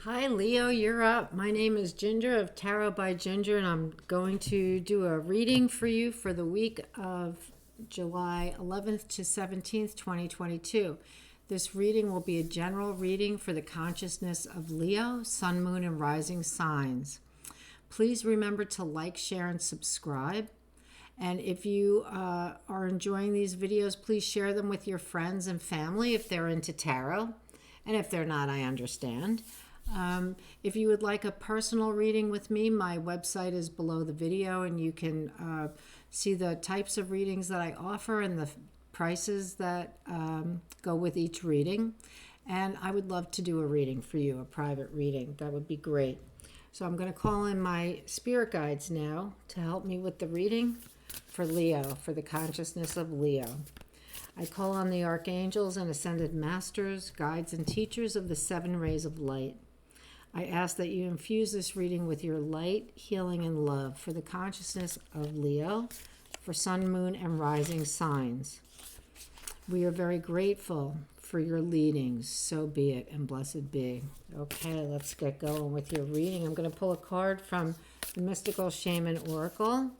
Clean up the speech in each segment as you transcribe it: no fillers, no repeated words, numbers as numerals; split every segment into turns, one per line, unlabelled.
Hi, Leo, you're up. My name is Ginger of Tarot by Ginger, and I'm going to do a reading for you for the week of July 11th to 17th, 2022. This reading will be a general reading for the consciousness of Leo, Sun, Moon, and Rising signs. Please remember to like, share, and subscribe. And if you are enjoying these videos, please share them with your friends and family if they're into tarot. And if they're not, I understand. If you would like a personal reading with me, my website is below the video, and you can see the types of readings that I offer and the prices that go with each reading. And I would love to do a reading for you, a private reading. That would be great. So I'm going to call in my spirit guides now to help me with the reading for Leo, for the consciousness of Leo. I call on the archangels and ascended masters, guides, and teachers of the seven rays of light. I ask that you infuse this reading with your light, healing, and love for the consciousness of Leo, for Sun, Moon, and Rising signs. We are very grateful for your leadings. So be it, and blessed be. Okay, let's get going with your reading. I'm going to pull a card from the Mystical Shaman Oracle,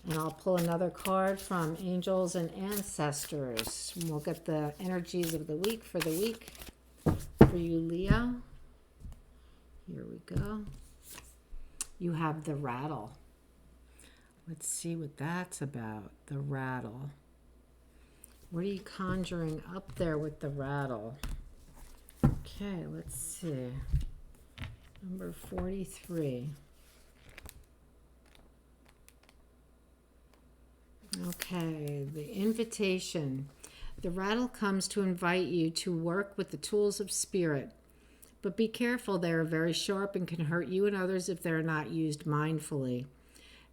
and I'll pull another card from Angels and Ancestors. And we'll get the energies of the week for the week for you, Leo. Here we go. You have the rattle. Let's see what that's about, the rattle. What are you conjuring up there with the rattle? Okay, let's see. Number 43. Okay, the invitation. The rattle comes to invite you to work with the tools of spirit. But be careful, they are very sharp and can hurt you and others if they are not used mindfully.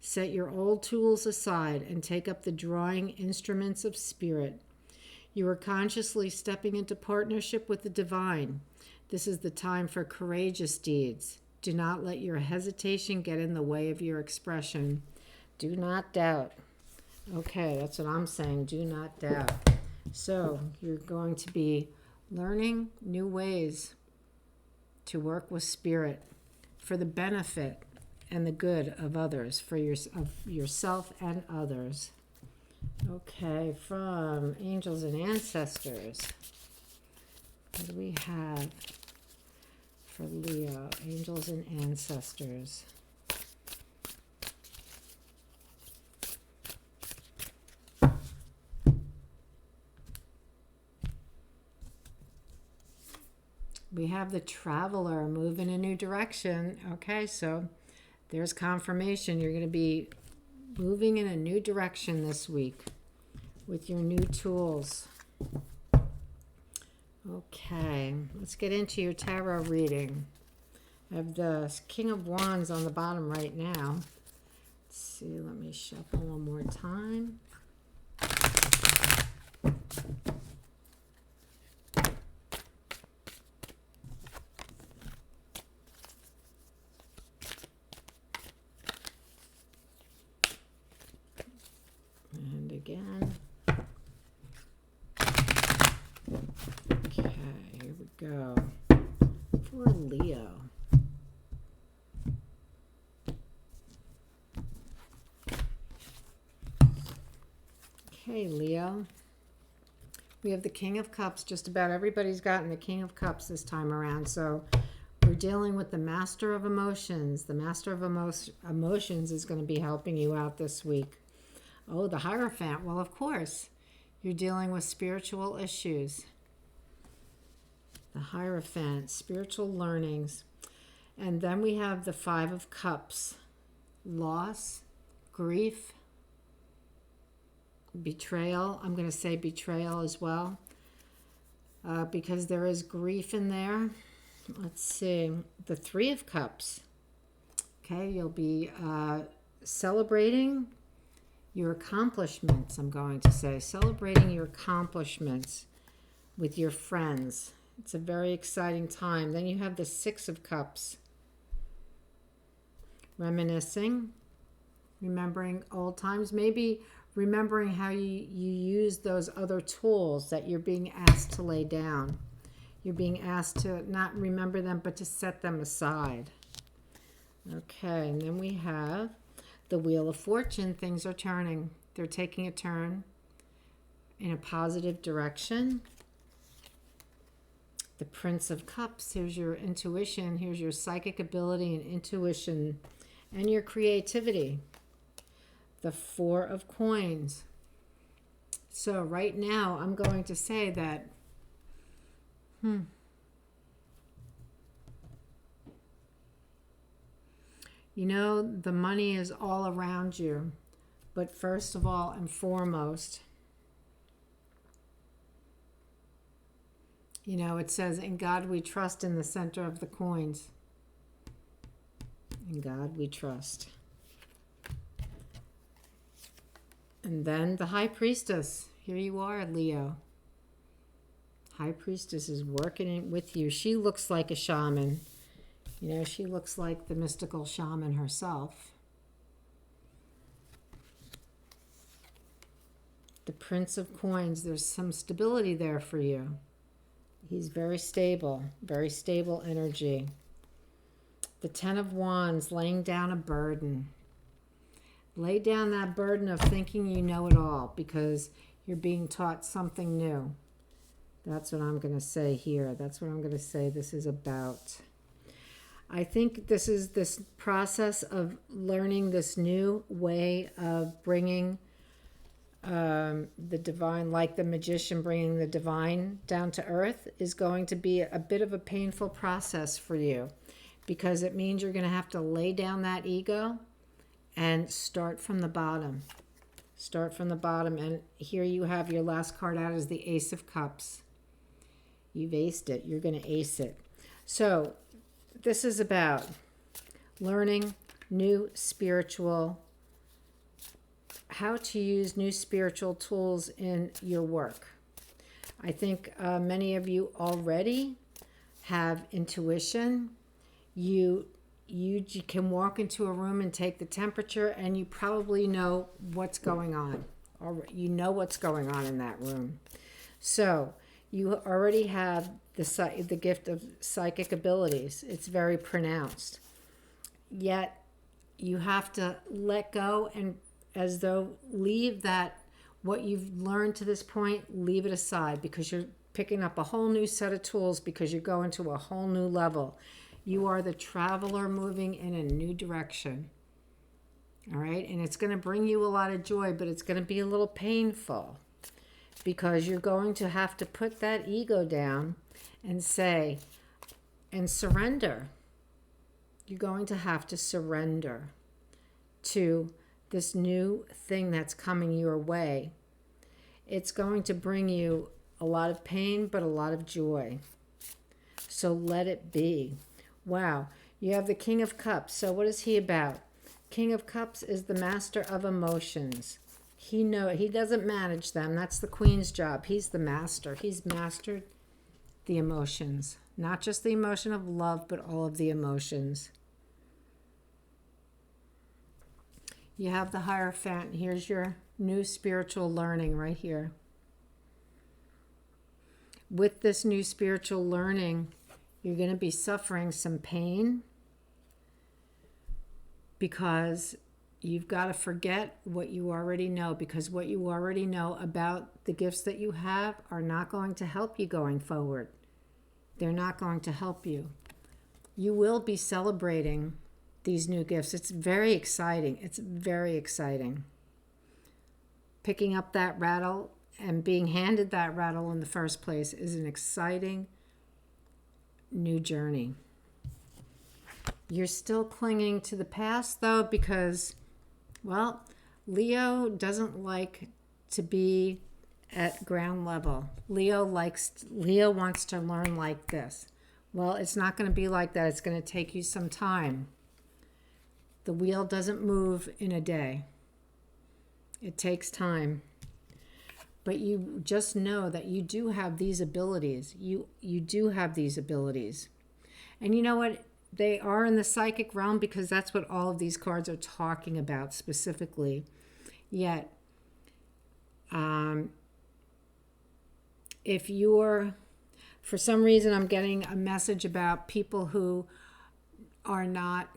Set your old tools aside and take up the drawing instruments of spirit. You are consciously stepping into partnership with the divine. This is the time for courageous deeds. Do not let your hesitation get in the way of your expression. Do not doubt. Okay, that's what I'm saying. Do not doubt. So you're going to be learning new ways to work with spirit for the benefit and the good of others, for of yourself and others. Okay, from Angels and Ancestors, what do we have for Leo? Angels and Ancestors. We have the Traveler, move in a new direction. Okay, so there's confirmation. You're going to be moving in a new direction this week with your new tools. Okay, let's get into your tarot reading. I have the King of Wands on the bottom right now. Let's see, let me shuffle one more time. And again. Okay, here we go. For Leo. Okay, Leo. We have the King of Cups. Just about everybody's gotten the King of Cups this time around. So we're dealing with the Master of Emotions. The Master of Emotions is going to be helping you out this week. Oh, the Hierophant. Well, of course, you're dealing with spiritual issues. The Hierophant, spiritual learnings. And then we have the Five of Cups. Loss, grief, betrayal. I'm going to say betrayal as well, because there is grief in there. Let's see. The Three of Cups. Okay, you'll be celebrating your accomplishments, I'm going to say. Celebrating your accomplishments with your friends. It's a very exciting time. Then you have the Six of Cups. Reminiscing. Remembering old times. Maybe remembering how you used those other tools that you're being asked to lay down. You're being asked to not remember them, but to set them aside. Okay, and then we have the Wheel of Fortune. Things are turning. They're taking a turn in a positive direction. The Prince of Cups. Here's your intuition. Here's your psychic ability and intuition and your creativity. The Four of Coins. So right now, I'm going to say that, you know, the money is all around you. But first of all and foremost, you know, it says, in God we trust in the center of the coins. In God we trust. And then the High Priestess. Here you are, Leo. High Priestess is working with you. She looks like a shaman. You know, she looks like the mystical shaman herself. The Prince of Coins. There's some stability there for you. He's very stable energy. The Ten of Wands, laying down a burden. Lay down that burden of thinking you know it all because you're being taught something new. That's what I'm going to say here. That's what I'm going to say this is about. I think this is this process of learning this new way of bringing the divine, like the magician bringing the divine down to earth, is going to be a bit of a painful process for you because it means you're going to have to lay down that ego and start from the bottom. Start from the bottom. And here you have your last card out is the Ace of Cups. You've aced it. You're going to ace it. So this is about learning new spiritual, how to use new spiritual tools in your work. I think many of you already have intuition. You can walk into a room and take the temperature and you probably know what's going on. Or you know what's going on in that room. So you already have the gift of psychic abilities. It's very pronounced. Yet you have to let go and as though leave that, what you've learned to this point, leave it aside because you're picking up a whole new set of tools because you're going to a whole new level. You are the traveler moving in a new direction. All right? And it's going to bring you a lot of joy, but it's going to be a little painful because you're going to have to put that ego down and say, and surrender. You're going to have to surrender to this new thing that's coming your way. It's going to bring you a lot of pain, but a lot of joy. So let it be. Wow. You have the King of Cups. So what is he about? King of Cups is the master of emotions. He doesn't manage them. That's the Queen's job. He's the master. He's mastered the emotions. Not just the emotion of love, but all of the emotions. You have the Hierophant. Here's your new spiritual learning right here. With this new spiritual learning, you're going to be suffering some pain because you've got to forget what you already know, because what you already know about the gifts that you have are not going to help you going forward. They're not going to help you. You will be celebrating these new gifts. It's very exciting. It's very exciting. Picking up that rattle and being handed that rattle in the first place is an exciting new journey. You're still clinging to the past though because, well, Leo doesn't like to be at ground level. Leo wants to learn like this. Well, it's not going to be like that. It's going to take you some time. The wheel doesn't move in a day. It takes time. But you just know that you do have these abilities. You do have these abilities. And you know what? They are in the psychic realm because that's what all of these cards are talking about specifically. Yet, if you're... For some reason, I'm getting a message about people who are not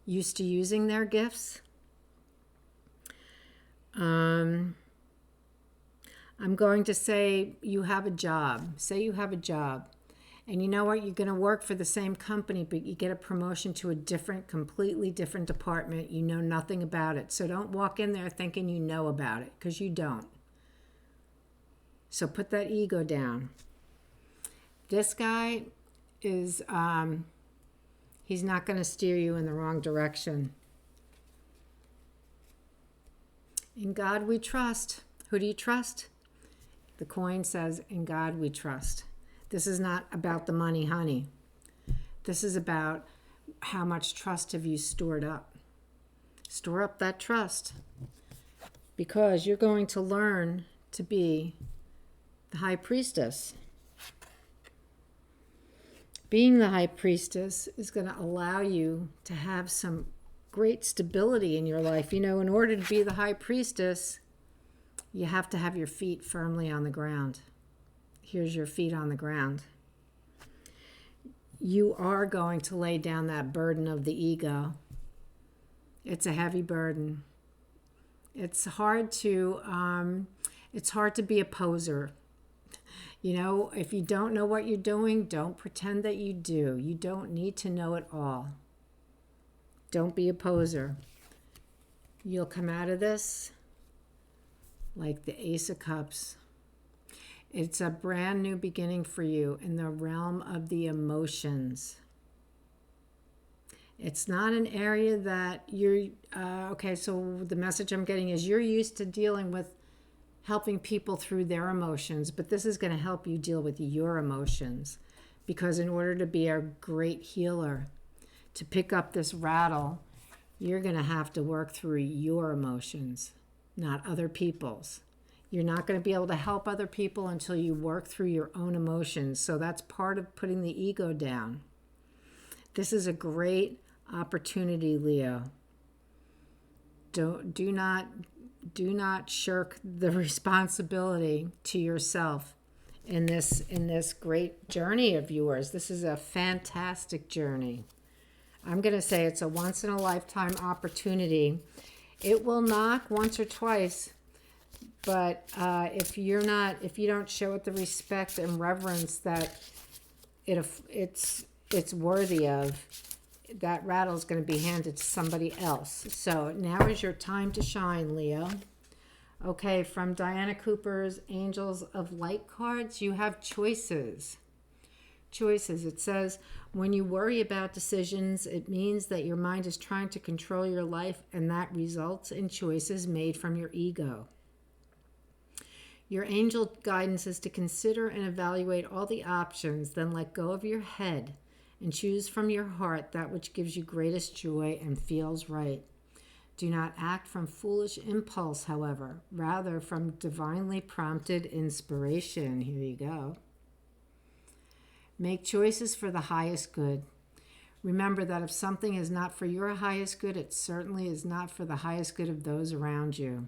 used to using their gifts. I'm going to say you have a job. Say you have a job. And you know what? You're going to work for the same company, but you get a promotion to a completely different department. You know nothing about it. So don't walk in there thinking you know about it, because you don't. So put that ego down. This guy is, he's not going to steer you in the wrong direction. In God we trust. Who do you trust? The coin says, in God we trust. This is not about the money, honey. This is about how much trust have you stored up. Store up that trust, because you're going to learn to be the high priestess. Being the high priestess is going to allow you to have some great stability in your life. You know, in order to be the high priestess, you have to have your feet firmly on the ground. Here's your feet on the ground. You are going to lay down that burden of the ego. It's a heavy burden. It's hard to be a poser. You know, if you don't know what you're doing, don't pretend that you do. You don't need to know it all. Don't be a poser. You'll come out of this like the Ace of Cups. It's a brand new beginning for you in the realm of the emotions. It's not an area that you're, okay, so the message I'm getting is you're used to dealing with helping people through their emotions, but this is going to help you deal with your emotions. Because in order to be a great healer, to pick up this rattle, you're going to have to work through your emotions, not other people's. You're not going to be able to help other people until you work through your own emotions. So that's part of putting the ego down. This is a great opportunity, Leo. Do not shirk the responsibility to yourself in this great journey of yours. This is a fantastic journey. I'm going to say it's a once in a lifetime opportunity. It will knock once or twice. But if you don't show it the respect and reverence that it's worthy of, that rattle is going to be handed to somebody else. So now is your time to shine, Leo. Okay, from Diana Cooper's Angels of Light cards, you have choices. Choices. It says, when you worry about decisions, it means that your mind is trying to control your life, and that results in choices made from your ego. Your angel guidance is to consider and evaluate all the options, then let go of your head and choose from your heart that which gives you greatest joy and feels right. Do not act from foolish impulse, however, rather from divinely prompted inspiration. Here you go. Make choices for the highest good. Remember that if something is not for your highest good, it certainly is not for the highest good of those around you.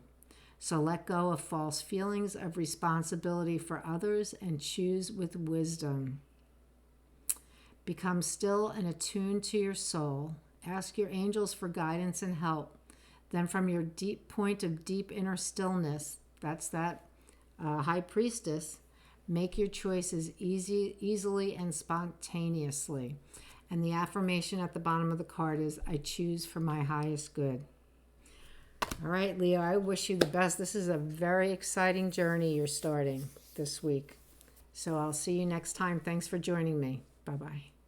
So let go of false feelings of responsibility for others and choose with wisdom. Become still and attuned to your soul. Ask your angels for guidance and help. Then from your deep point of deep inner stillness, that's that high priestess, make your choices easily and spontaneously. And the affirmation at the bottom of the card is, I choose for my highest good. All right, Leo, I wish you the best. This is a very exciting journey you're starting this week. So I'll see you next time. Thanks for joining me. Bye-bye.